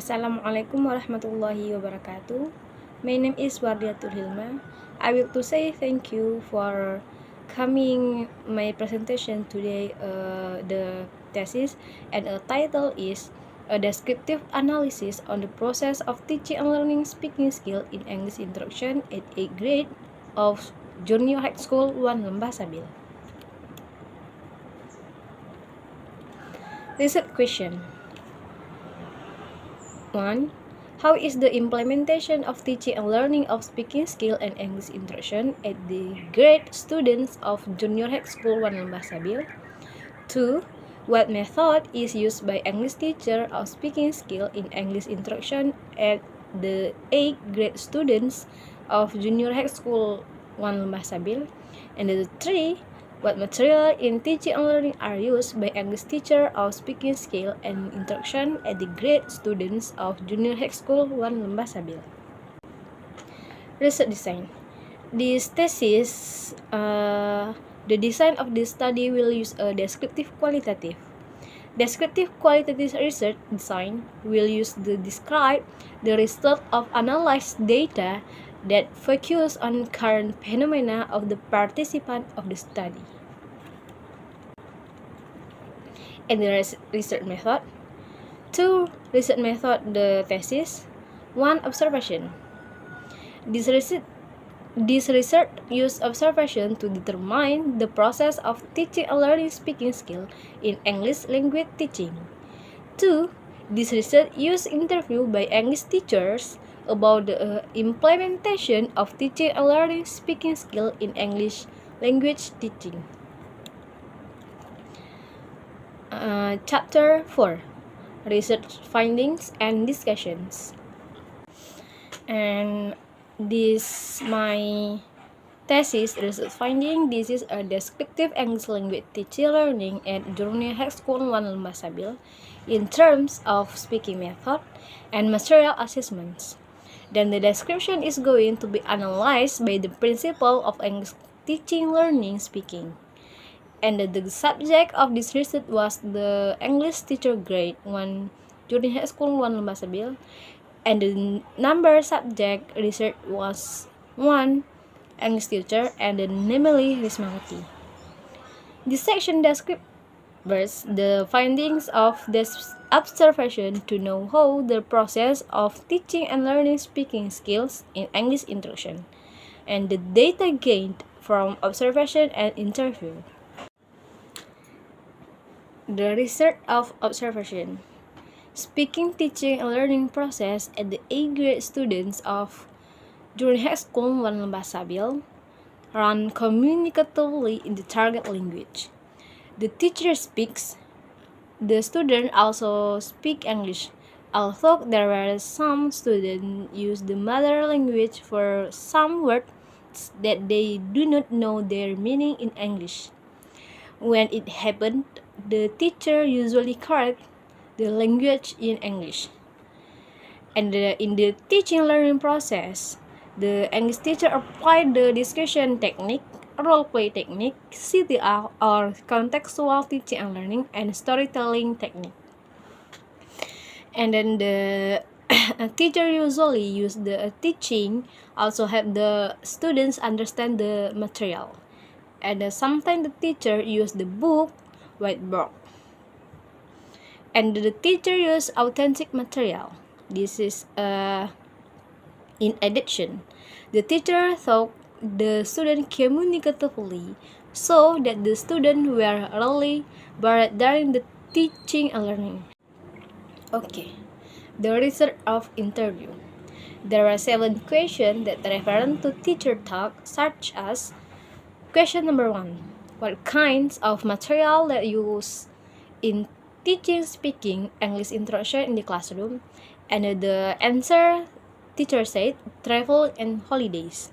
Assalamualaikum warahmatullahi wabarakatuh. My name is Wardiatul Hilma. I will to say thank you for coming my presentation today. The thesis and the title is a descriptive analysis on the process of teaching and learning speaking skill in English instruction at 8th grade of Junior High School 1 Lembah Sabil. Research question. 1. How is the implementation of teaching and learning of speaking skill and English instruction at the grade students of Junior High School 1 Lembah Sabil? 2. What method is used by English teacher of speaking skill in English instruction at the 8th grade students of Junior High School 1 Lembah Sabil? And 3. What material in teaching and learning are used by English teacher of speaking skill and instruction at the grade students of Junior High School 1 Lembah Sabil? Research design. This thesis, the design of this study will use a descriptive qualitative. Descriptive qualitative research design will use to describe the result of analyzed data that focus on current phenomena of the participant of the study. And the research method. 2. Research method, the thesis. 1. Observation. This research use observation to determine the process of teaching and learning speaking skill in English language teaching. 2. This research use interview by English teachers about the implementation of teaching and learning speaking skill in English language teaching. Chapter 4. Research findings and discussions. And this my thesis research finding. This is a descriptive English language teaching learning at Junior High School 1 Lembah Sabil in terms of speaking method and material assessments. Then the description is going to be analyzed by the principle of English teaching learning speaking. And the subject of this research was the English teacher grade 1 Junior High School 1 Lembah Sabil. And the number subject research was 1 English teacher and namely Rismawati. This section describes the findings of this observation to know how the process of teaching and learning speaking skills in English instruction and the data gained from observation and interview. The result of observation. Speaking, teaching, and learning process at the 8th grade students of Junior High School 1 Lembah Sabil run communicatively in the target language. The teacher speaks. The student also speak English, although there were some students use the mother language for some words that they do not know their meaning in English. When it happened, the teacher usually correct the language in English. And in the teaching learning process, the English teacher applied the discussion technique, role play technique, CTR or contextual teaching and learning, and storytelling technique. And then the teacher usually use the teaching also help the students understand the material. And sometimes the teacher use the book, whiteboard. And the teacher use authentic material. This is in addition. The teacher taught the student communicatively so that the students were really buried during the teaching and learning. Okay, the result of interview. There are 7 questions that refer to teacher talk, such as question number 1. What kinds of material that you use in teaching speaking English instruction in the classroom? And the answer, teacher said, travel and holidays.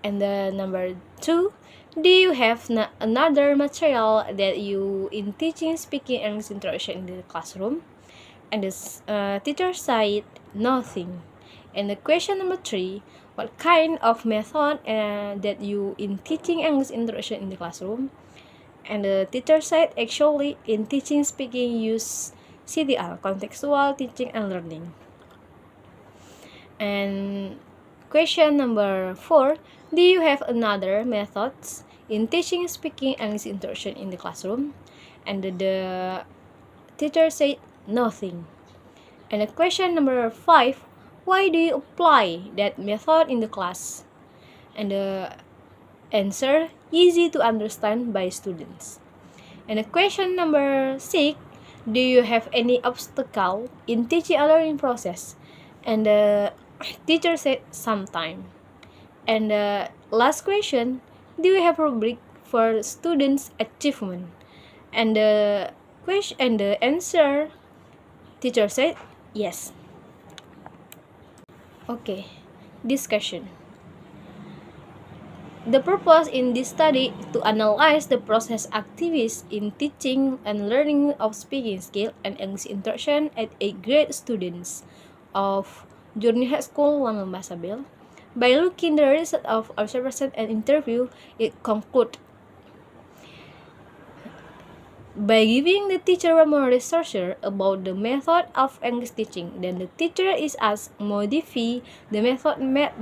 And the number 2, do you have another material that you in teaching speaking English instruction in the classroom? And the teacher said, nothing. And the question number 3, what kind of method that you in teaching English instruction in the classroom? And the teacher said, actually, in teaching speaking, use CTL, contextual teaching and learning. And question number 4, do you have another methods in teaching speaking English instruction in the classroom? And the teacher said nothing. And the question number 5, why do you apply that method in the class? And the answer, easy to understand by students. And the question number 6, do you have any obstacle in teaching and learning process? And the teacher said sometime. And the last question, do you have rubric for students' achievement? And the question and the answer, teacher said yes. Okay, discussion. The purpose in this study is to analyze the process activities in teaching and learning of speaking skill and English instruction at 8th grade students of Junior High School 1 Lembah Sabil. By looking the result of observation and interview, it conclude by giving the teacher a more researcher about the method of English teaching, then the teacher is asked to modify the method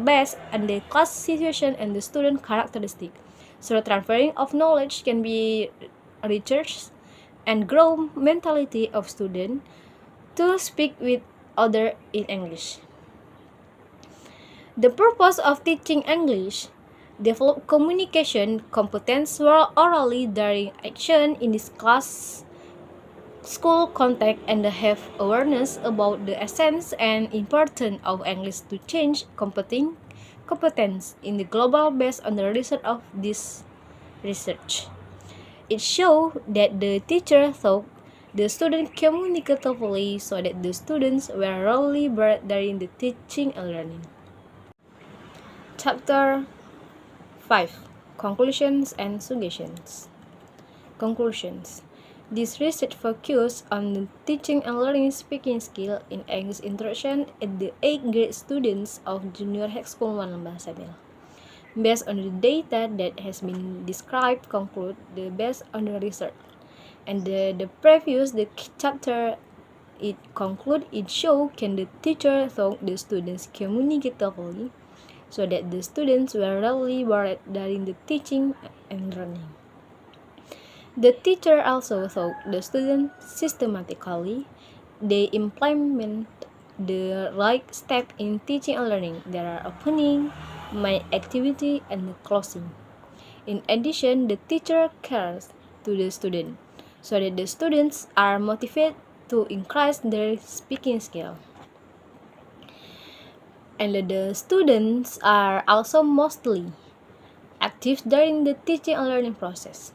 based on the class situation and the student characteristic. So the transferring of knowledge can be researched and grow mentality of student to speak with other in English. The purpose of teaching English, develop communication competence orally during action in this class school context and have awareness about the essence and importance of English to change competence in the global based on the result of this research. It showed that the teacher thought the students communicatively so that the students were really brought during the teaching and learning. Chapter 5. Conclusions and suggestions. Conclusions. This research focused on the teaching and learning speaking skill in English instruction at the 8th grade students of Junior High School 1 Lembah Sabil. Based on the data that has been described, conclude based on the research. And the previous chapter, it conclude it show can the teacher taught the students communicatively so that the students were really worried during the teaching and learning. The teacher also taught the students systematically. They implement the right step in teaching and learning. There are opening, main activity, and closing. In addition, the teacher cares to the student so that the students are motivated to increase their speaking skill. And the students are also mostly active during the teaching and learning process.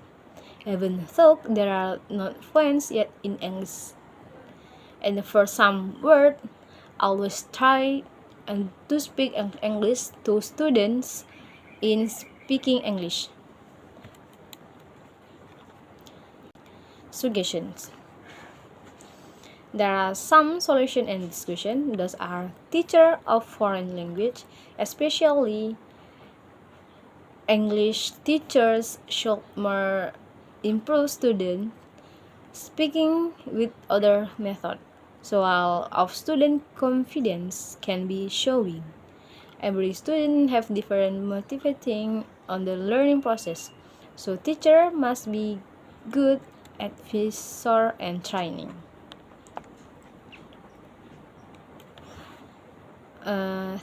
Even though there are not fluent yet in English, and for some words, always try and to speak English to students in speaking English. Suggestions. There are some solution and discussion. Those are teacher of foreign language, especially English teachers should more improve student speaking with other method. So all of student confidence can be showing. Every student have different motivating on the learning process. So teacher must be good advisor and training.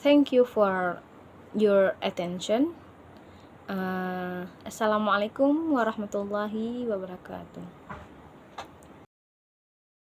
Thank you for your attention. Assalamualaikum warahmatullahi wabarakatuh.